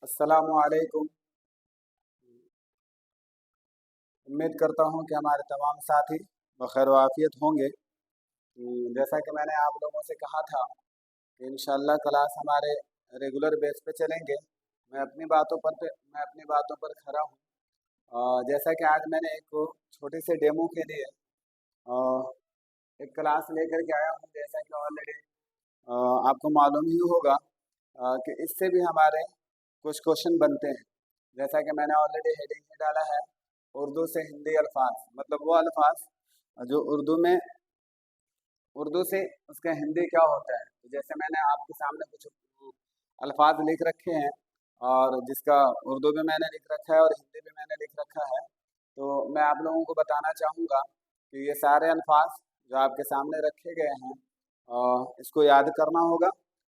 अस्सलामुअलैकुम। उम्मीद करता हूँ कि हमारे तमाम साथी बखैर वाफ़ियत होंगे। जैसा कि मैंने आप लोगों से कहा था कि इंशाअल्लाह क्लास हमारे रेगुलर बेस पे चलेंगे। मैं अपनी बातों पर खरा हूँ। जैसा कि आज मैंने एक छोटे से डेमो के लिए अ, एक क्लास लेकर के आया हूँ। जैसा कि ऑलरेडी आपको मालूम ही होगा कि इससे भी हमारे कुछ क्वेश्चन बनते हैं। जैसा कि मैंने ऑलरेडी हेडिंग में डाला है, उर्दू से हिंदी अल्फाज, मतलब वो अल्फाज जो उर्दू से उसका हिंदी क्या होता है। तो जैसे मैंने आपके सामने कुछ अल्फाज लिख रखे हैं और जिसका उर्दू में मैंने लिख रखा है और हिंदी में मैंने लिख रखा है। तो मैं आप लोगों को बताना चाहूँगा कि ये सारे अल्फाज जो आपके सामने रखे गए हैं, इसको याद करना होगा।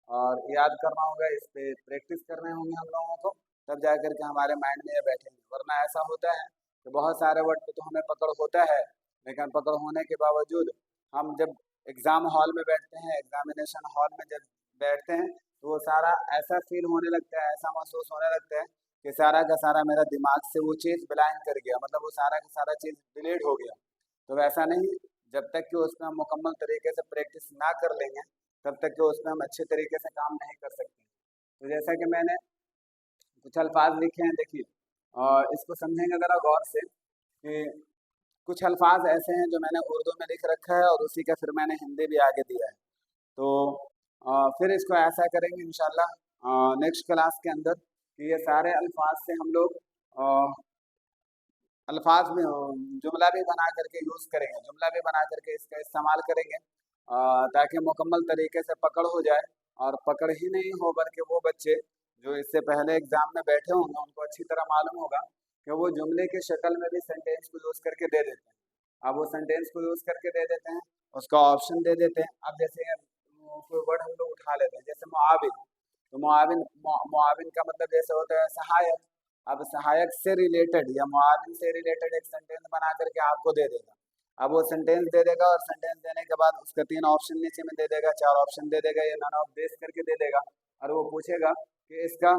और याद करना होगा, इस पे प्रैक्टिस करने होंगे हम लोगों को, तब जा कर के हमारे माइंड में ये बैठेंगे। वरना ऐसा होता है कि बहुत सारे वर्ड पे तो हमें पकड़ होता है, लेकिन पकड़ होने के बावजूद हम जब एग्ज़ाम हॉल में बैठते हैं, एग्जामिनेशन हॉल में जब बैठते हैं, तो वो सारा ऐसा फील होने लगता है, ऐसा महसूस होने लगता है कि सारा का सारा मेरा दिमाग से वो चीज़ ब्लैंक कर गया, मतलब वो सारा का सारा चीज़ डिलीट हो गया। तो वैसा नहीं, जब तक कि उसमें हम मुकम्मल तरीके से प्रैक्टिस ना कर लेंगे, तब तक कि उसमें हम अच्छे तरीके से काम नहीं कर सकते। तो जैसा कि मैंने कुछ अल्फाज लिखे हैं, देखिए, और इसको समझेंगे ज़रा गौर से कि कुछ अल्फाज ऐसे हैं जो मैंने उर्दू में लिख रखा है और उसी का फिर मैंने हिंदी भी आगे दिया है। तो फिर इसको ऐसा करेंगे इंशाल्लाह नेक्स्ट क्लास के अंदर कि ये सारे अल्फाज से हम लोग अल्फाज में जुमला भी बना करके यूज़ करेंगे, जुमला भी बना करके इसका इस्तेमाल करेंगे, ताकि मुकम्मल तरीके से पकड़ हो जाए। और पकड़ ही नहीं हो, बल्कि वो बच्चे जो इससे पहले एग्ज़ाम में बैठे होंगे उनको अच्छी तरह मालूम होगा कि वो जुमले की शक्ल में भी सेंटेंस को यूज़ करके दे देते हैं। अब वो सेंटेंस को यूज़ करके दे देते हैं, उसका ऑप्शन दे देते हैं। अब जैसे कोई वर्ड हम लोग उठा लेते हैं, जैसे मुआविन। तो मुआविन का मतलब जैसे होता है सहायक। अब सहायक से रिलेटेड या मुआविन से रिलेटेड एक सेंटेंस बना करके आपको दे देगा। अब वो सेंटेंस दे देगा और सेंटेंस देने के बाद उसका 3 ऑप्शन नीचे में दे देगा, 4 ऑप्शन दे देगा, या नन ऑफ दिस करके दे देगा। और वो पूछेगा कि इसका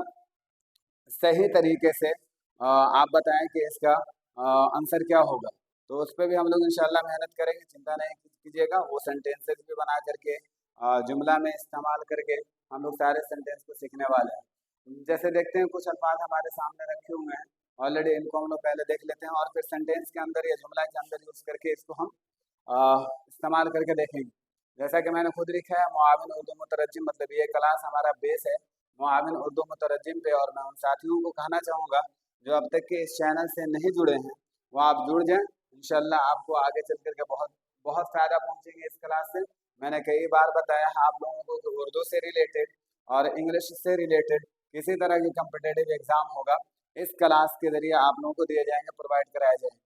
सही तरीके से आप बताएं कि इसका आंसर क्या होगा। तो उस पे भी हम लोग इंशाल्लाह मेहनत करेंगे, चिंता नहीं कीजिएगा। वो सेंटेंसेस भी बना करके जुमला में इस्तेमाल करके हम लोग सारे सेंटेंस को सीखने वाले हैं। जैसे देखते हैं, कुछ अल्फाज हमारे सामने रखे हुए हैं ऑलरेडी, इनको हम लोग पहले देख लेते हैं और फिर सेंटेंस के अंदर या जुमला के अंदर यूज़ करके इसको हम इस्तेमाल करके देखेंगे। जैसा कि मैंने खुद लिखा है, मुआविन उर्दू मुतरज्जिम, मतलब ये क्लास हमारा बेस है मुआविन उर्दू मुतरज्जिम पे। और मैं उन साथियों को कहना चाहूँगा जो अब तक के इस चैनल से नहीं जुड़े हैं, वो आप जुड़ जाएं। इंशाल्लाह आपको आगे चल कर के बहुत बहुत फ़ायदा पहुँचेंगे इस क्लास से। मैंने कई बार बताया है आप लोगों को कि उर्दू से रिलेटेड और इंग्लिश से रिलेटेड किसी तरह की कम्पिटेटिव एग्ज़ाम होगा, इस क्लास के ज़रिए आप लोगों को दिए जाएंगे, प्रोवाइड कराए जाएंगे।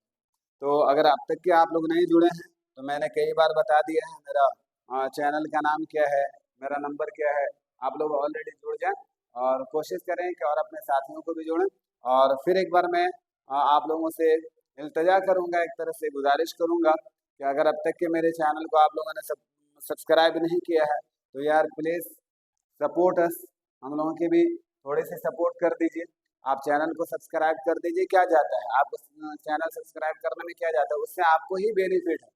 तो अगर अब तक के आप लोग नहीं जुड़े हैं, तो मैंने कई बार बता दिया है, मेरा चैनल का नाम क्या है, मेरा नंबर क्या है। आप लोग ऑलरेडी जुड़ जाएं और कोशिश करें कि और अपने साथियों को भी जोड़ें। और फिर एक बार मैं आप लोगों से इल्तजा करूंगा, एक तरह से गुजारिश करूंगा कि अगर अब तक के मेरे चैनल को आप लोगों ने सब्सक्राइब नहीं किया है, तो यार प्लीज़ सपोर्ट अस, हम लोगों की भी थोड़ी सी सपोर्ट कर दीजिए। आप चैनल को सब्सक्राइब कर दीजिए। क्या जाता है आपको चैनल सब्सक्राइब करने में, क्या जाता है, उससे आपको ही बेनिफिट है,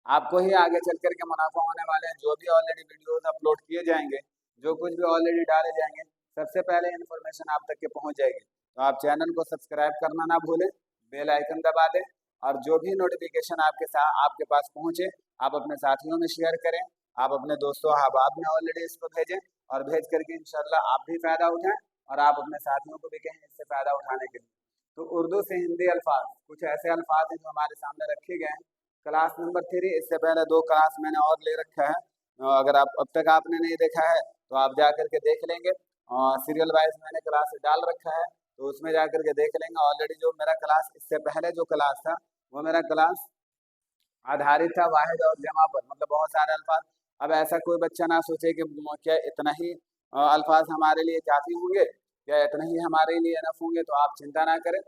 आपको ही आगे चल कर के मुनाफा होने वाले हैं। जो भी ऑलरेडी वीडियोस अपलोड किए जाएंगे, जो कुछ भी ऑलरेडी डाले जाएंगे, सबसे पहले इन्फॉर्मेशन आप तक के पहुंच जाएगी। तो आप चैनल को सब्सक्राइब करना ना भूलें, बेल आइकन दबा दें, और जो भी नोटिफिकेशन आपके पास पहुंचे, आप अपने साथियों में शेयर करें, आप अपने दोस्तों अहबाब में ऑलरेडी इसको भेजें, और भेज करके इंशाल्लाह आप भी फ़ायदा उठाएं और आप अपने साथियों को भी कहें इससे फ़ायदा उठाने के लिए। तो उर्दू से हिंदी अल्फाज, कुछ ऐसे अल्फाज हैं जो हमारे सामने रखे गए हैं। क्लास नंबर 3, इससे पहले 2 क्लास मैंने और ले रखा है। अगर आप अब तक आपने नहीं देखा है तो आप जा कर के देख लेंगे। सीरियल वाइज मैंने क्लास डाल रखा है, तो उसमें जा कर के देख लेंगे। ऑलरेडी जो मेरा क्लास इससे पहले जो क्लास था, वो मेरा क्लास आधारित था वाहिद और जमा पर, मतलब बहुत सारे अल्फाज। अब ऐसा कोई बच्चा ना सोचे कि क्या इतना ही अल्फाज हमारे लिए काफ़ी होंगे, क्या इतना ही हमारे लिए इनफ होंगे। तो आप चिंता ना करें,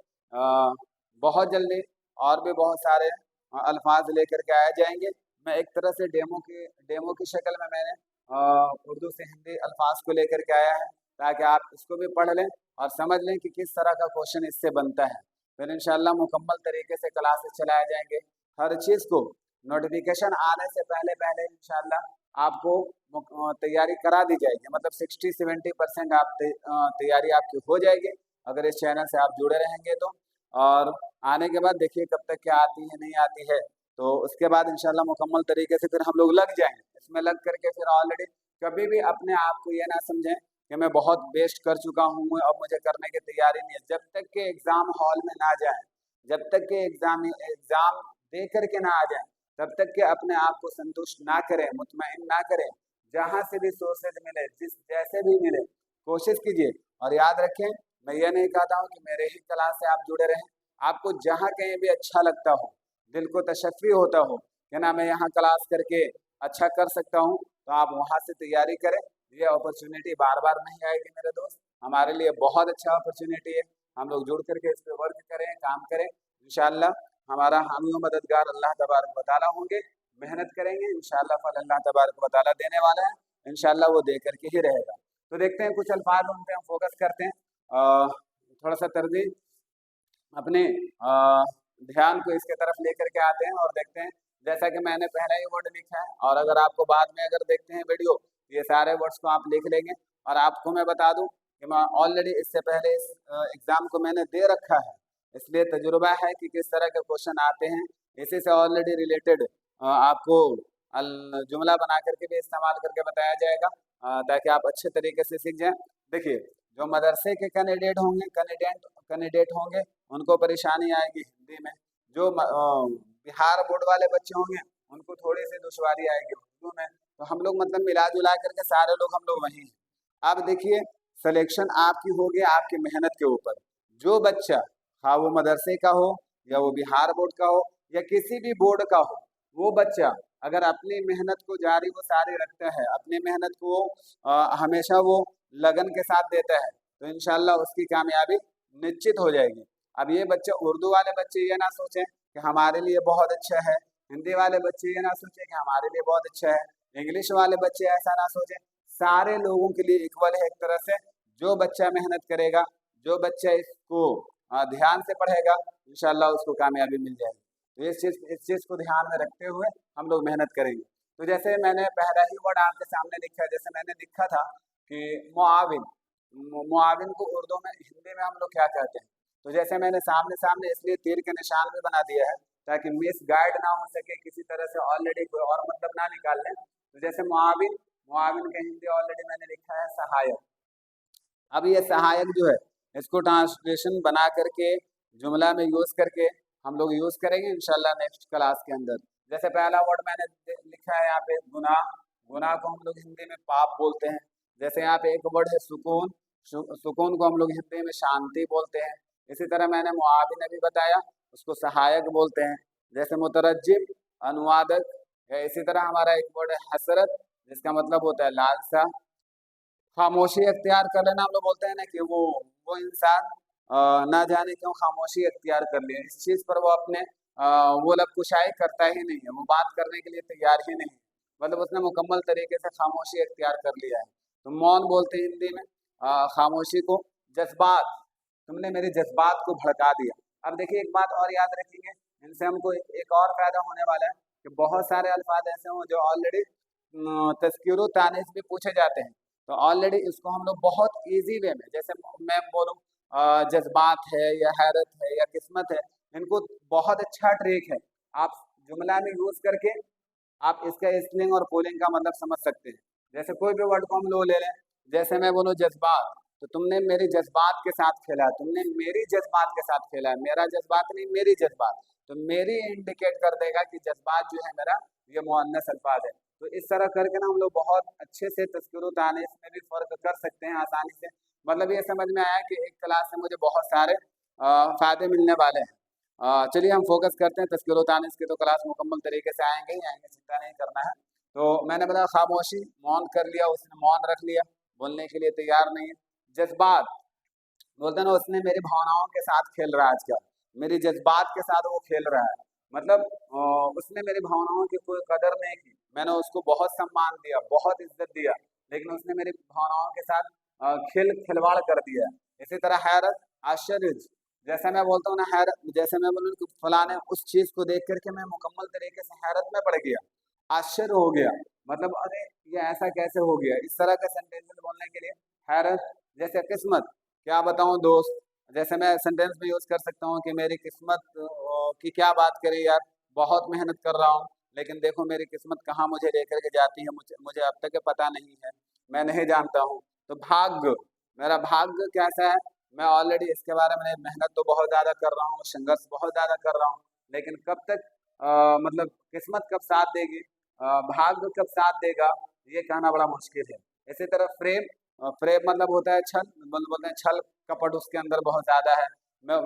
बहुत जल्दी और भी बहुत सारे अल्फाज लेकर के आए जाएंगे। मैं एक तरह से डेमो की शक्ल में मैंने उर्दू से हिंदी अल्फाज को लेकर के आया है, ताकि आप इसको भी पढ़ लें और समझ लें कि किस तरह का क्वेश्चन इससे बनता है। फिर इंशाल्लाह मुकम्मल तरीके से क्लासेस चलाए जाएंगे। हर चीज़ को नोटिफिकेशन आने से पहले पहले इंशाल्लाह आपको तैयारी करा दी जाएगी, मतलब 60-70% आप तैयारी आपकी हो जाएगी अगर इस चैनल से आप जुड़े रहेंगे तो। और आने के बाद देखिए कब तक क्या आती है नहीं आती है, तो उसके बाद इंशाल्लाह मुकम्मल तरीके से फिर हम लोग लग जाएंगे इसमें। लग करके फिर ऑलरेडी कभी भी अपने आप को ये ना समझें कि मैं बहुत बेस्ट कर चुका हूँ अब मुझे करने की तैयारी नहीं है। जब तक के एग्ज़ाम हॉल में ना जाएं, जब तक के एग्ज़ाम दे करके ना आ जाएं, तब तक के अपने आप को संतुष्ट ना करें, मुतमईन ना करें। जहाँ से भी सोर्सेज मिले, जिस जैसे भी मिले, कोशिश कीजिए। और याद रखें, मैं ये नहीं कहता हूँ कि मेरे ही क्लास से आप जुड़े रहें। आपको जहाँ कहीं भी अच्छा लगता हो, दिल को तशफ़ी होता हो कि ना मैं यहाँ क्लास करके अच्छा कर सकता हूँ, तो आप वहाँ से तैयारी करें। ये अपॉर्चुनिटी बार बार नहीं आएगी मेरे दोस्त, हमारे लिए बहुत अच्छा अपॉर्चुनिटी है। हम लोग जुड़ करके इस पर वर्क करें, काम करें। इंशाल्लाह हमारा हामी व मददगार अल्लाह तबारक व तआला होंगे। मेहनत करेंगे इंशाल्लाह फल अल्लाह तबारक व तआला देने वाला है, इंशाल्लाह वो दे करके ही रहेगा। तो देखते हैं कुछ अल्फाज उन पे हम फोकस करते हैं, थोड़ा सा तरजीह अपने ध्यान को इसके तरफ लेकर के आते हैं और देखते हैं। जैसा कि मैंने पहला ही वर्ड लिखा है, और अगर आपको बाद में अगर देखते हैं वीडियो, ये सारे वर्ड्स को आप लिख लेंगे। और आपको मैं बता दूं कि मैं ऑलरेडी इससे पहले इस एग्ज़ाम को मैंने दे रखा है, इसलिए तजुर्बा है कि किस तरह के क्वेश्चन आते हैं। इसी से ऑलरेडी रिलेटेड आपको जुमला बना करके भी इस्तेमाल करके बताया जाएगा, ताकि आप अच्छे तरीके से सीख जाएं। देखिए, जो मदरसे के कैंडिडेट होंगे उनको परेशानी आएगी हिंदी में। जो बिहार बोर्ड वाले बच्चे होंगे उनको थोड़ी सी दुश्वारी आएगी उर्दू में। तो हम लोग मतलब मिला जुला करके सारे लोग हम लोग वहीं हैं। अब देखिए, सिलेक्शन आपकी होगी आपकी मेहनत के ऊपर। जो बच्चा, हाँ वो मदरसे का हो या वो बिहार बोर्ड का हो या किसी भी बोर्ड का हो, वो बच्चा अगर अपनी मेहनत को जारी वो सारी रखता है, अपनी मेहनत को हमेशा वो लगन के साथ देता है, तो इंशाल्लाह उसकी कामयाबी निश्चित हो जाएगी। अब ये बच्चे, उर्दू वाले बच्चे ये ना सोचें कि हमारे लिए बहुत अच्छा है, हिंदी वाले बच्चे ये ना सोचें कि हमारे लिए बहुत अच्छा है, इंग्लिश वाले बच्चे ऐसा ना सोचें। सारे लोगों के लिए इक्वल है एक तरह से। जो बच्चा मेहनत करेगा, जो बच्चा इसको ध्यान से पढ़ेगा, इंशाल्लाह उसको कामयाबी मिल जाएगी। तो इस चीज़ को ध्यान में रखते हुए हम लोग मेहनत करेंगे। तो जैसे मैंने पहला ही वर्ड आपके सामने लिखा है, जैसे मैंने लिखा था कि मुआविन। मुआविन को उर्दू में, हिंदी में हम लोग क्या कहते हैं? तो जैसे मैंने सामने सामने इसलिए तीर के निशान भी बना दिया है ताकि मिस गाइड ना हो सके किसी तरह से, ऑलरेडी कोई और मतलब ना निकाल लें। तो जैसे मुआविन, मुआविन का हिंदी ऑलरेडी मैंने लिखा है सहायक। अब ये सहायक जो है, इसको ट्रांसलेशन बना करके जुमला में यूज़ करके हम लोग यूज़ करेंगे इंशाल्लाह नेक्स्ट क्लास के अंदर। जैसे पहला वर्ड मैंने लिखा है यहाँ पे गुनाह। गुनाह को हम लोग हिंदी में पाप बोलते हैं। जैसे यहाँ पे एक वर्ड है सुकून। सुकून को हम लोग हिंदी में शांति बोलते हैं। इसी तरह मैंने मुआविन भी बताया, उसको सहायक बोलते हैं। जैसे मुतरज्जिम, अनुवादक। इसी तरह हमारा एक वर्ड है हसरत, जिसका मतलब होता है लालसा। खामोशी अख्तियार कर लेना, हम लोग बोलते हैं ना कि वो इंसान ना जाने क्यों खामोशी अख्तियार कर लिया, इस चीज़ पर वो अपने वो लब कुशाई करता ही नहीं है, वो बात करने के लिए तैयार ही नहीं, मतलब उसने मुकम्मल तरीके से खामोशी अख्तियार कर लिया है। तो मौन बोलते हैं हिंदी में खामोशी को। जज्बात, तुमने मेरे जज्बात को भड़का दिया। अब देखिए एक बात और याद रखेंगे, इनसे हमको एक और फायदा होने वाला है कि बहुत सारे अल्फाज ऐसे हों जो ऑलरेडी तज़किर तानीस भी पूछे जाते हैं। तो ऑलरेडी इसको हम लोग बहुत इजी वे में, जैसे मैं बोलूँ जज्बात है या हैरत है या किस्मत है, इनको बहुत अच्छा ट्रिक है, आप जुमला में यूज़ करके आप इसका स्पेलिंग और पोलिंग का मतलब समझ सकते हैं। जैसे कोई भी वर्ड को हम लोग ले लें, जैसे मैं बोलूँ जज्बात, तो तुमने मेरी जज्बात के साथ खेला, तुमने मेरी जज्बात के साथ खेला, मेरा जज्बात नहीं मेरी जज्बात। तो मेरी इंडिकेट कर देगा कि जज्बात जो है मेरा, ये मुअन्नस अल्फाज है। तो इस तरह करके ना हम लोग बहुत अच्छे से तज़किर तानीस में भी फ़र्क कर सकते हैं आसानी से। मतलब ये समझ में आया कि एक क्लास से मुझे बहुत सारे फ़ायदे मिलने वाले हैं। चलिए हम फोकस करते हैं तज़किर तानीस की, तो क्लास मुकम्मल तरीके से आएंगे ही आएंगे, चिंता नहीं करना है। तो मैंने बताया खामोशी, मौन कर लिया, उसने मौन रख लिया, बोलने के लिए तैयार नहीं है। जज्बात, बोलते ना उसने मेरी भावनाओं के साथ खेल रहा है आजकल, मेरी जज्बात के साथ वो खेल रहा है, मतलब उसने मेरी भावनाओं की कोई कदर नहीं की। मैंने उसको बहुत सम्मान दिया, बहुत इज्जत दिया, लेकिन उसने मेरी भावनाओं के साथ खिलवाड़ कर दिया। इसी तरह हैरत, आश्चर्य, जैसे मैं बोलता हूँ ना हैरत, जैसे मैं बोलूँ कि फलाने उस चीज को देख करके मैं मुकम्मल तरीके से हैरत में पड़ गया, आश्चर्य हो गया, मतलब अरे ये ऐसा कैसे हो गया। इस तरह के सेंटेंसेस बोलने के लिए हैरत। जैसे किस्मत, क्या बताऊं दोस्त, जैसे मैं सेंटेंस में यूज कर सकता हूँ कि मेरी किस्मत की क्या बात करें यार, बहुत मेहनत कर रहा हूँ लेकिन देखो मेरी किस्मत कहाँ मुझे लेकर के जाती है, मुझे मुझे अब तक पता नहीं है, मैं नहीं जानता हूँ। तो भाग्य, मेरा भाग्य कैसा है, मैं ऑलरेडी इसके बारे में मेहनत तो बहुत ज़्यादा कर रहा हूँ, संघर्ष बहुत ज़्यादा कर रहा हूँ, लेकिन कब तक मतलब किस्मत कब साथ देगी, भाग्य कब साथ देगा, ये कहना बड़ा मुश्किल है। इसी तरह फ्रेम, फ्रेम मतलब होता है छल, बोलते हैं छल कपट उसके अंदर बहुत ज़्यादा है। मैं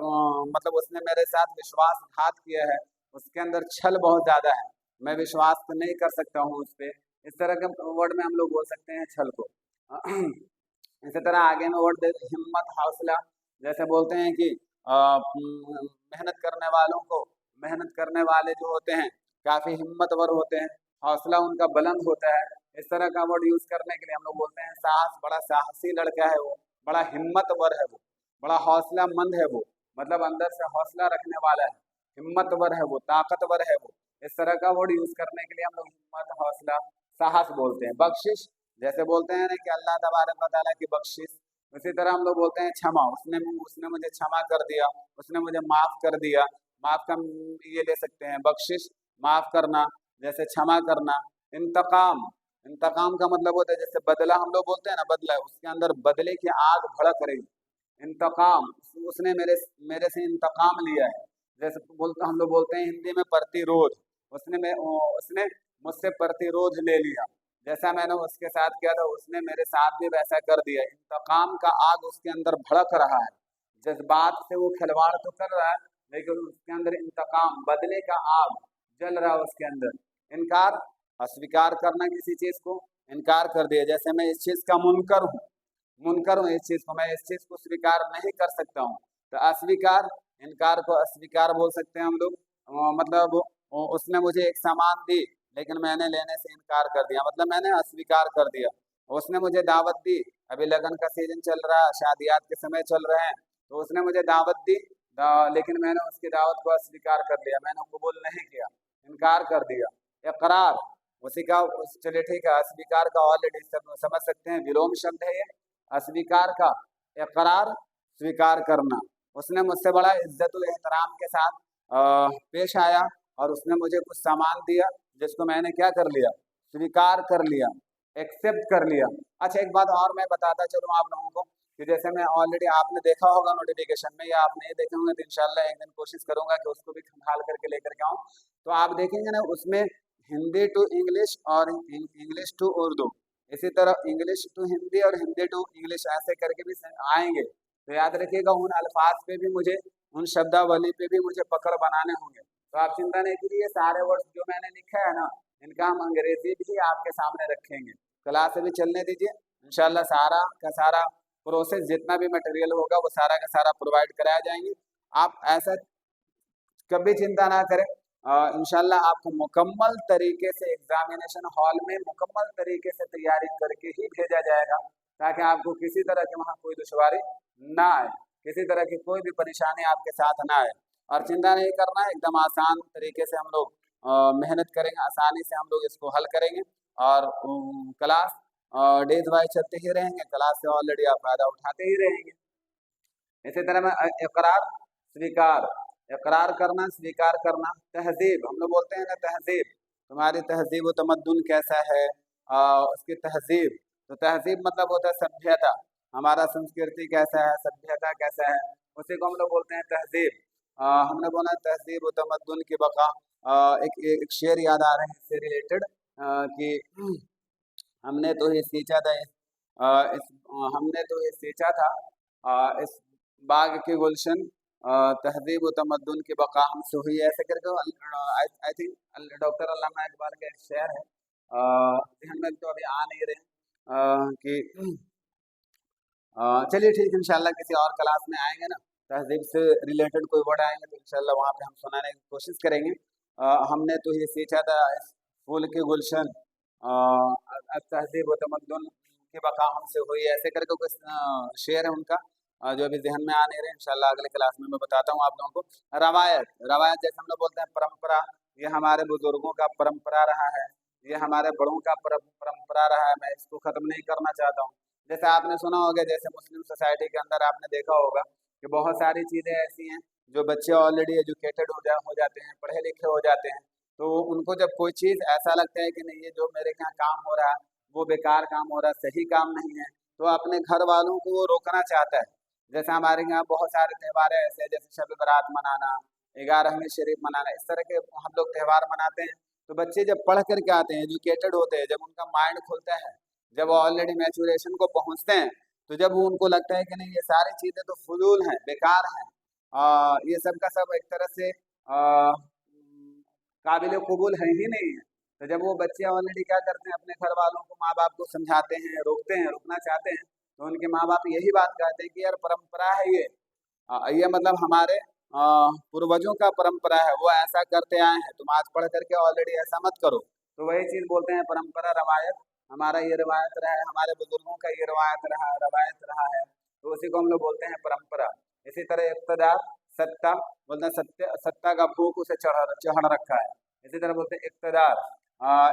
मतलब उसने मेरे साथ विश्वासघात किया है, उसके अंदर छल बहुत ज़्यादा है, मैं विश्वास तो नहीं कर सकता हूँ उस पर। इस तरह के वर्ड में हम लोग बोल सकते हैं छल को। इसी तरह आगे में वर्ड हिम्मत, हौसला, जैसे बोलते हैं कि मेहनत करने वालों को, मेहनत करने वाले जो होते हैं काफी हिम्मतवर होते हैं, हौसला उनका बुलंद होता है। इस तरह का वर्ड यूज करने के लिए हम लोग बोलते हैं साहस, बड़ा साहसी लड़का है वो, बड़ा हिम्मतवर है वो, बड़ा हौसलामंद है वो, मतलब अंदर से हौसला रखने वाला है, हिम्मतवर है वो, ताकतवर है वो। इस तरह का वर्ड यूज करने के लिए हम लोग हिम्मत, हौसला, साहस बोलते हैं। बख्शिश, जैसे बोलते हैं ना कि अल्लाह तबारक व तआला की बख्शिश, उसी तरह हम लोग बोलते हैं क्षमा, उसने उसने मुझे क्षमा कर दिया, उसने मुझे माफ कर दिया। माफ का ये ले सकते हैं बख्शिश, माफ करना, जैसे क्षमा करना। इंतकाम, इंतकाम का मतलब होता है जैसे बदला, हम लोग बोलते हैं ना बदला, उसके अंदर बदले की आग भड़क रही। इंतकाम, उसने मेरे मेरे से इंतकाम लिया है। जैसे बोलते हम लोग बोलते हैं हिंदी में प्रतिरोध, उसने मुझसे प्रतिरोध ले लिया, जैसा मैंने उसके साथ किया था उसने मेरे साथ भी वैसा कर दिया। इंतकाम का आग उसके अंदर भड़क रहा है, जज्बात से वो खिलवाड़ तो कर रहा है लेकिन उसके अंदर इंतकाम, बदले का आग जल रहा है उसके अंदर। इनकार, अस्वीकार करना किसी चीज को, इनकार कर दिया, जैसे मैं इस चीज का मुनकर हूँ, इस चीज को, मैं इस चीज को स्वीकार नहीं कर सकता हूँ। तो अस्वीकार, इनकार को अस्वीकार बोल सकते हैं हम लोग। मतलब उसने मुझे एक सामान दी लेकिन मैंने लेने से इनकार कर दिया, मतलब मैंने अस्वीकार कर दिया। उसने मुझे दावत दी, अभी लगन का सीजन चल रहा है, शादियात के समय चल रहे हैं, तो उसने मुझे दावत दी, लेकिन मैंने उसकी दावत को अस्वीकार कर लिया, मैंने कबूल नहीं किया, इनकार कर दिया। इकरार, उसी का चलिए ठीक है, अस्वीकार का ऑलरेडी समझ सकते हैं, विलोम शब्द है ये, अस्वीकार का इकरार, स्वीकार करना। उसने मुझसे बड़ा इज्जत व एहतराम के साथ पेश आया और उसने मुझे कुछ सामान दिया जिसको मैंने क्या कर लिया, स्वीकार कर लिया, एक्सेप्ट कर लिया। अच्छा एक बात और मैं बताता चलूँ आप लोगों को कि जैसे मैं ऑलरेडी, आपने देखा होगा नोटिफिकेशन में, या आप नहीं देखे होंगे तो इंशाल्लाह एक दिन कोशिश करूंगा कि उसको भी संभाल करके लेकर के आऊँ। तो आप देखेंगे ना उसमें हिंदी टू इंग्लिश और इंग्लिश टू उर्दू, इसी तरह इंग्लिश टू हिंदी और हिंदी टू इंग्लिश ऐसे करके भी आएंगे। तो याद रखिएगा उन अल्फाज पे भी मुझे, उन शब्दावली पे भी मुझे पकड़ बनाने होंगे। तो आप चिंता नहीं कीजिए, ये सारे वर्ड्स जो मैंने लिखा है ना इनका हम अंग्रेजी भी आपके सामने रखेंगे, क्लास भी चलने दीजिए, इंशाल्लाह सारा का सारा प्रोसेस जितना भी मटेरियल होगा वो सारा का सारा प्रोवाइड कराया जाएंगे। आप ऐसा कभी चिंता ना करें, इंशाल्लाह आपको मुकम्मल तरीके से एग्जामिनेशन हॉल में मुकम्मल तरीके से तैयारी करके ही भेजा जाएगा, ताकि आपको किसी तरह की वहाँ कोई दुश्वारी ना आए, किसी तरह की कोई भी परेशानी आपके साथ ना आए। और चिंता नहीं करना है, एकदम आसान तरीके से हम लोग मेहनत करेंगे, आसानी से हम लोग इसको हल करेंगे। और क्लास डेज वाइज चलते ही रहेंगे, क्लास से ऑलरेडी आप फायदा उठाते ही रहेंगे। इसी तरह में इकरार, स्वीकार, इकरार करना, स्वीकार करना। तहजीब, हम लोग बोलते हैं ना तहजीब, तुम्हारी तहजीब व तमद्दुन कैसा है, उसकी तहजीब, तो तहजीब मतलब होता है सभ्यता, हमारा संस्कृति कैसा है, सभ्यता कैसा है, उसी को हम लोग बोलते हैं तहजीब। हमने बोला तहजीब व तमद्दुन की बका। एक शेर याद आ रहे हैं इससे रिलेटेड कि हमने तो ये सींचा था हमने तो ये सींचा था इस बाग के गुलशन, तहजीब व तमद्दुन की बका हमसे हुई, ऐसे करके आई थिंक डॉक्टर अल्लामा इकबाल का एक शेर है, ध्यान में तो अभी आ नहीं रहे कि चलिए ठीक है, इंशाल्लाह किसी और क्लास में आएंगे ना, तहजीब से रिलेटेड कोई वर्ड आएंगे तो इंशाल्लाह वहाँ पे हम सुनाने की कोशिश करेंगे। हमने तो ये सींचा था इस फूल के गुलशन, तहजीब व तमद्दुन उनकी बका हमसे हुई, ऐसे करके कुछ शेर है उनका जो अभी जहन में आ नहीं रहे, इंशाल्लाह अगले क्लास में मैं बताता हूँ आप लोगों को। रवायत, रवायत जैसे हम लोग बोलते हैं परंपरा, ये हमारे बुजुर्गों का परंपरा रहा है, ये हमारे बड़ों का परंपरा रहा है, मैं इसको खत्म नहीं करना चाहता हूँ। जैसे आपने सुना होगा, जैसे मुस्लिम सोसाइटी के अंदर आपने देखा होगा कि बहुत सारी चीज़ें ऐसी हैं जो बच्चे ऑलरेडी एजुकेटेड हो जाते हैं, पढ़े लिखे हो जाते हैं, तो उनको जब कोई चीज़ ऐसा लगता है कि नहीं ये जो मेरे यहाँ काम हो रहा है वो बेकार काम हो रहा है, सही काम नहीं है, तो अपने घर वालों को वो रोकना चाहता है। जैसे हमारे यहाँ बहुत सारे त्यौहार है ऐसे, जैसे शब बारात मनाना, 11वीं शरीफ मनाना, इस तरह के हम लोग त्यौहार मनाते हैं। तो बच्चे जब पढ़ करके आते हैं, एजुकेटेड होते हैं, जब उनका माइंड खुलता है, जब वो ऑलरेडी मैचुरेशन को पहुँचते हैं, तो जब वो उनको लगता है कि नहीं ये सारी चीज़ें तो फजूल हैं, बेकार हैं, ये सब का सब एक तरह से काबिल कबूल है ही नहीं है। तो जब वो बच्चे ऑलरेडी क्या करते हैं, अपने घर वालों को, माँ बाप को समझाते हैं, रोकते हैं, रुकना चाहते हैं, तो उनके माँ बाप यही बात कहते हैं कि यार परंपरा है ये मतलब हमारे पूर्वजों का परंपरा है, वो ऐसा करते आए हैं, तुम आज पढ़ करके ऑलरेडी ऐसा मत करो। तो वही चीज़ बोलते हैं परंपरा, रवायत, हमारा ये रवायत रहा है, हमारे बुजुर्गों का ये रवायत रहा है, तो उसी को हम लोग बोलते हैं परंपरा। इसी तरह इक़्तिदार, सत्ता, बोलते हैं सत्य, सत्ता का भूख उसे चढ़ रखा है। इसी तरह बोलते हैं इक़्तिदार,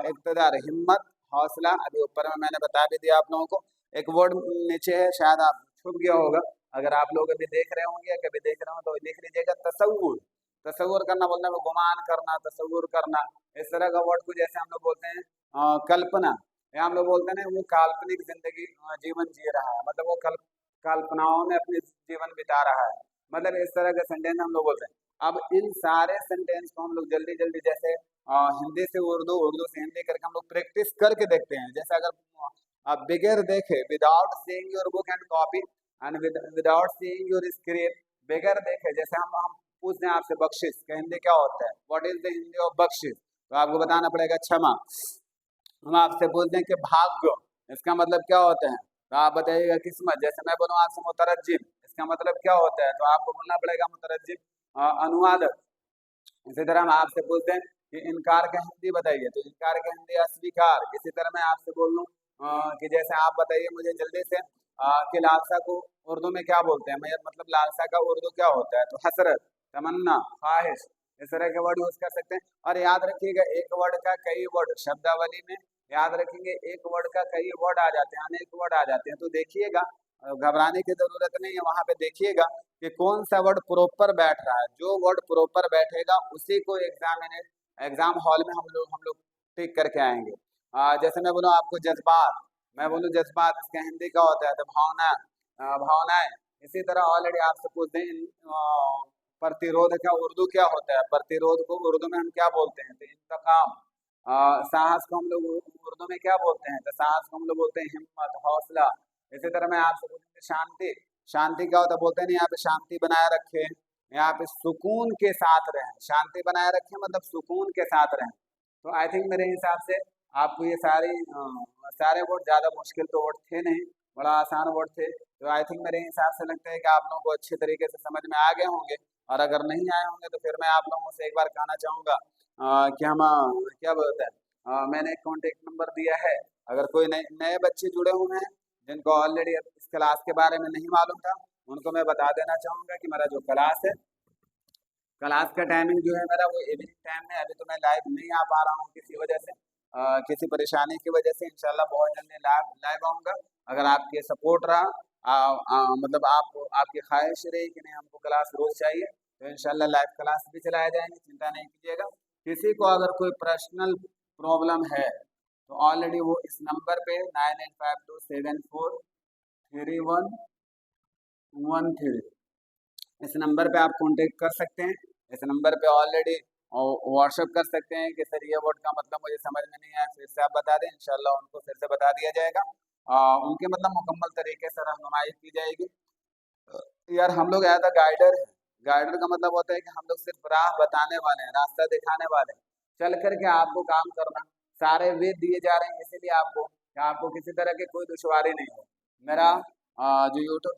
इक़्तिदार हिम्मत, हौसला, अभी ऊपर में मैंने बता भी दिया आप लोगों को। एक वर्ड नीचे है, शायद आप छुप गया होगा, अगर आप लोग अभी देख रहे होंगे या कभी देख रहे हो तो लिख लीजिएगा, तसव्वुर। तसव्वुर करना बोलते हैं गुमान करना, तसव्वुर करना, इस तरह का वर्ड को जैसे हम लोग बोलते हैं कल्पना, या हम लोग बोलते हैं ना वो काल्पनिक जिंदगी जीवन जी रहा है, मतलब वो कल्पनाओं में अपनी जीवन बिता रहा है, मतलब इस तरह के सेंटेंस हम लोग बोलते हैं। अब इन सारे सेंटेंस को हम लोग जल्दी जल्दी जैसे हिंदी से उर्दू, उर्दू से हिंदी करके हम लोग प्रैक्टिस करके देखते हैं। जैसे अगर आप बिगैर देखे, without seeing your book and copy and without seeing your script, बगैर देखे, जैसे हम पूछते हैं आपसे बख्शिश का हिंदी क्या होता है, what is the Hindi of बख्शिश, तो आपको बताना पड़ेगा क्षमा। हम आपसे पूछते हैं कि भाग्य, इसका मतलब क्या होता है, तो आप बताइएगा किस्मत। जैसे मैं बोलूँ आपसे मुतरज्जिम, इसका मतलब क्या होता है, तो आपको बोलना पड़ेगा मुतरज्जिम अनुवादक। इसी तरह हम आपसे पूछते हैं कि इनकार का हिंदी बताइए, तो इनकार का हिंदी अस्वीकार। इसी तरह मैं आपसे बोल लूँ कि जैसे आप बताइए मुझे जल्दी से कि लालसा को उर्दू में क्या बोलते हैं, मैं मतलब लालसा का उर्दू क्या होता है, तो हसरत, तमन्ना, ख्वाहिश, इस तरह के वर्ड यूज कर सकते हैं। और याद रखिएगा एक वर्ड का कई वर्ड, शब्दावली में याद रखेंगे एक वर्ड का कई वर्ड आ जाते हैं, अनेक वर्ड आ जाते हैं, तो देखिएगा घबराने की जरूरत नहीं है, वहां पे देखिएगा कि कौन सा वर्ड प्रॉपर बैठ रहा है, जो वर्ड प्रॉपर बैठेगा उसी को एग्जाम हॉल में हम लोग टिक करके आएंगे। जैसे मैं बोलूँ आपको जज्बात, मैं बोलूँ जज्बात, इसका हिंदी क्या होता है, तो भावना, भावनाएं। इसी तरह ऑलरेडी आपसे पूछते हैं प्रतिरोध का उर्दू क्या होता है, प्रतिरोध को उर्दू में हम क्या बोलते हैं, तो इंतकाम। साहस को हम लोग उर्दू में क्या बोलते हैं, तो साहस को हम लोग बोलते हैं हिम्मत, हौसला। इसी तरह मैं आपसे पूछूंगी शांति, शांति क्या होता है, बोलते हैं नहीं यहाँ पे शांति बनाए रखे, यहाँ पे सुकून के साथ रहें, शांति बनाए रखें मतलब सुकून के साथ रहें। तो आई थिंक मेरे हिसाब से आपको ये सारे वर्ड, ज़्यादा मुश्किल तो वर्ड थे नहीं, बड़ा आसान वर्ड थे, तो आई थिंक मेरे हिसाब से लगता है कि आप लोगों को अच्छे तरीके से समझ में आ गए होंगे। और अगर नहीं आए होंगे तो फिर मैं आप लोगों से एक बार कहना चाहूँगा कि हम क्या बोलते हैं, मैंने एक कॉन्टेक्ट नंबर दिया है, अगर कोई नए नए बच्चे जुड़े हुए हैं जिनको ऑलरेडी इस क्लास के बारे में नहीं मालूम था, उनको मैं बता देना चाहूँगा कि मेरा जो क्लास है, क्लास का टाइमिंग जो है मेरा वो इवनिंग टाइम में, अभी तो मैं लाइव नहीं आ पा रहा हूँ किसी वजह से, किसी परेशानी की वजह से, इंशाल्लाह बहुत जल्दी लाइव लाइव आऊँगा। अगर आपके सपोर्ट रहा, मतलब आपकी ख्वाहिश रही कि नहीं हमको क्लास रोज चाहिए, तो इंशाल्लाह लाइव क्लास भी चलाए जाएंगे, चिंता नहीं कीजिएगा। किसी को अगर कोई पर्सनल प्रॉब्लम है तो ऑलरेडी वो इस नंबर पे 9852743113 इस नंबर पे आप कांटेक्ट कर सकते हैं। इस नंबर पे ऑलरेडी व्हाट्सएप कर सकते हैं कि सर ये वर्ड का मतलब मुझे समझ में नहीं आया, फिर से आप बता दें, इंशाल्लाह उनको फिर से बता दिया जाएगा। उनके मतलब मुकम्मल तरीके से रहनुमाई की जाएगी। यार हम लोग एज अ गाइडर है, गाइडर का मतलब होता है कि हम लोग सिर्फ राह बताने वाले हैं, रास्ता दिखाने वाले हैं, चल करके आपको काम करना, सारे वेद दिए जा रहे हैं इसीलिए आपको, कि आपको किसी तरह की कोई दुश्वारी नहीं हो। मेरा जो यूट्यूब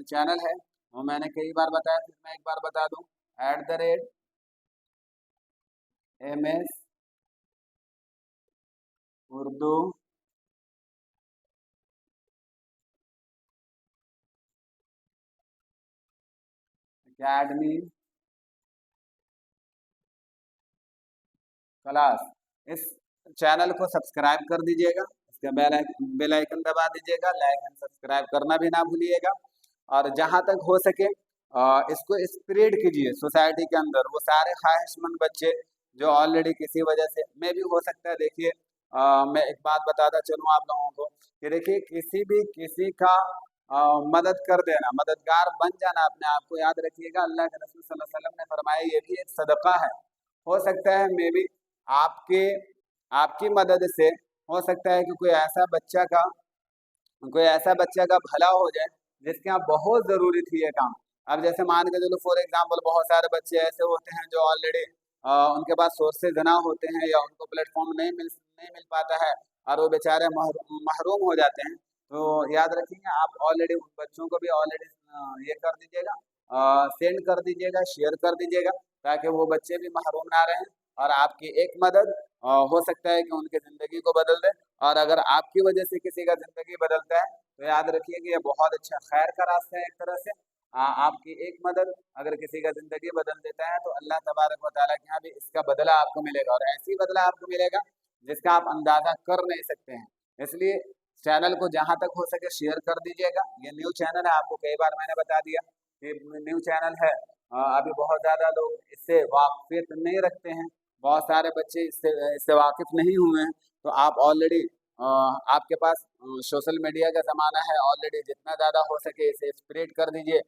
चैनल है वो मैंने कई बार बताया, फिर मैं एक बार बता दूं, @MS उर्दू अकेडमी क्लास। इस चैनल को सब्सक्राइब कर दीजिएगा, इसका बेल आइकन दबा दीजिएगा, लाइक एंड सब्सक्राइब करना भी ना भूलिएगा। और जहाँ तक हो सके इसको स्प्रेड कीजिए सोसाइटी के अंदर। वो सारे ख्वाहिशमंद बच्चे जो ऑलरेडी किसी वजह से में भी हो सकता है। देखिए मैं एक बात बताता चलूँ आप लोगों को कि देखिए किसी का मदद कर देना, मददगार बन जाना अपने आप को याद रखिएगा। अल्लाह के रसूल सल्लल्लाहु अलैहि वसल्लम ने फरमाया ये भी एक सदका है। हो सकता है मे बी आपके आपकी मदद से हो सकता है कि कोई ऐसा बच्चा का भला हो जाए जिसके यहाँ बहुत ज़रूरी थी ये काम। अब जैसे मान के चलो फॉर एग्जांपल बहुत सारे बच्चे ऐसे होते हैं जो ऑलरेडी उनके पास सोर्सेज ना होते हैं या उनको प्लेटफॉर्म नहीं मिल पाता है और वो बेचारे महरूम हो जाते हैं। तो याद रखिएगा आप ऑलरेडी उन बच्चों को भी ऑलरेडी ये कर दीजिएगा, सेंड कर दीजिएगा, शेयर कर दीजिएगा, ताकि वो बच्चे भी महरूम ना रहें। और आपकी एक मदद हो सकता है कि उनकी ज़िंदगी को बदल दे। और अगर आपकी वजह से किसी का ज़िंदगी बदलता है तो याद रखिए कि ये बहुत अच्छा खैर का रास्ता है एक तरह से। आपकी एक मदद अगर किसी का ज़िंदगी बदल देता है तो अल्लाह तबारक व तआला के यहाँ भी इसका बदला आपको मिलेगा, और ऐसी बदला आपको मिलेगा जिसका आप अंदाज़ा कर नहीं सकते हैं। इसलिए चैनल को जहाँ तक हो सके शेयर कर दीजिएगा। ये न्यू चैनल है, आपको कई बार मैंने बता दिया कि न्यू चैनल है। अभी बहुत ज़्यादा लोग इससे वाकफियत नहीं रखते हैं, बहुत सारे बच्चे इससे वाकिफ़ नहीं हुए हैं। तो आप ऑलरेडी आपके पास सोशल मीडिया का ज़माना है, ऑलरेडी जितना ज़्यादा हो सके इसे स्प्रेड कर दीजिए,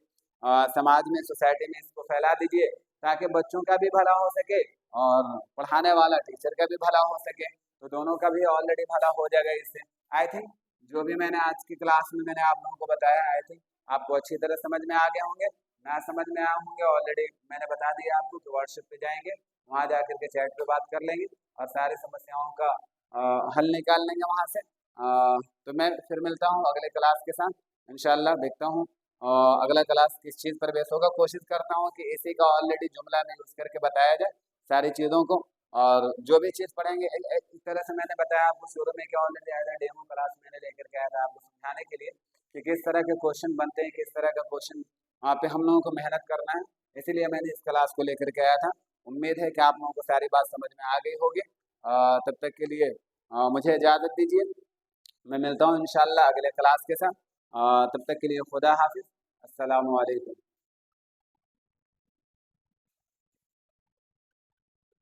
समाज में सोसाइटी में इसको फैला दीजिए, ताकि बच्चों का भी भला हो सके और पढ़ाने वाला टीचर का भी भला हो सके। तो दोनों का भी ऑलरेडी भला हो जाएगा इससे। आई थिंक जो भी मैंने आज की क्लास में मैंने आप लोगों को बताया, आई थिंक आपको अच्छी तरह समझ में आ गए होंगे। ना समझ में आए होंगे ऑलरेडी मैंने बता दिया आपको कि व्हाट्सएप पे जाएंगे, वहाँ जाकर के चैट पे बात कर लेंगे और सारी समस्याओं का हल निकाल लेंगे वहाँ से। तो मैं फिर मिलता हूँ अगले क्लास के साथ इंशाल्लाह। देखता हूँ अगला क्लास किस चीज़ पर बेस होगा। कोशिश करता हूँ कि इसी का ऑलरेडी जुमला में यूज़ करके बताया जाए सारी चीज़ों को। और जो भी चीज़ पढ़ेंगे एक तरह से मैंने बताया आपको शुरू में कि already as a demo class मैंने लेकर के आया था आपको समझाने के लिए कि किस तरह के क्वेश्चन बनते हैं, किस तरह का क्वेश्चन वहाँ पे हम लोगों को मेहनत करना है। इसीलिए मैंने इस क्लास को लेकर के आया था। उम्मीद है कि आप लोगों को सारी बात समझ में आ गई होगी। तब तक के लिए मुझे इजाज़त दीजिए। मैं मिलता हूँ इंशाल्लाह अगले क्लास के साथ। तब तक के लिए खुदा हाफिज़। अस्सलामु अलैकुम।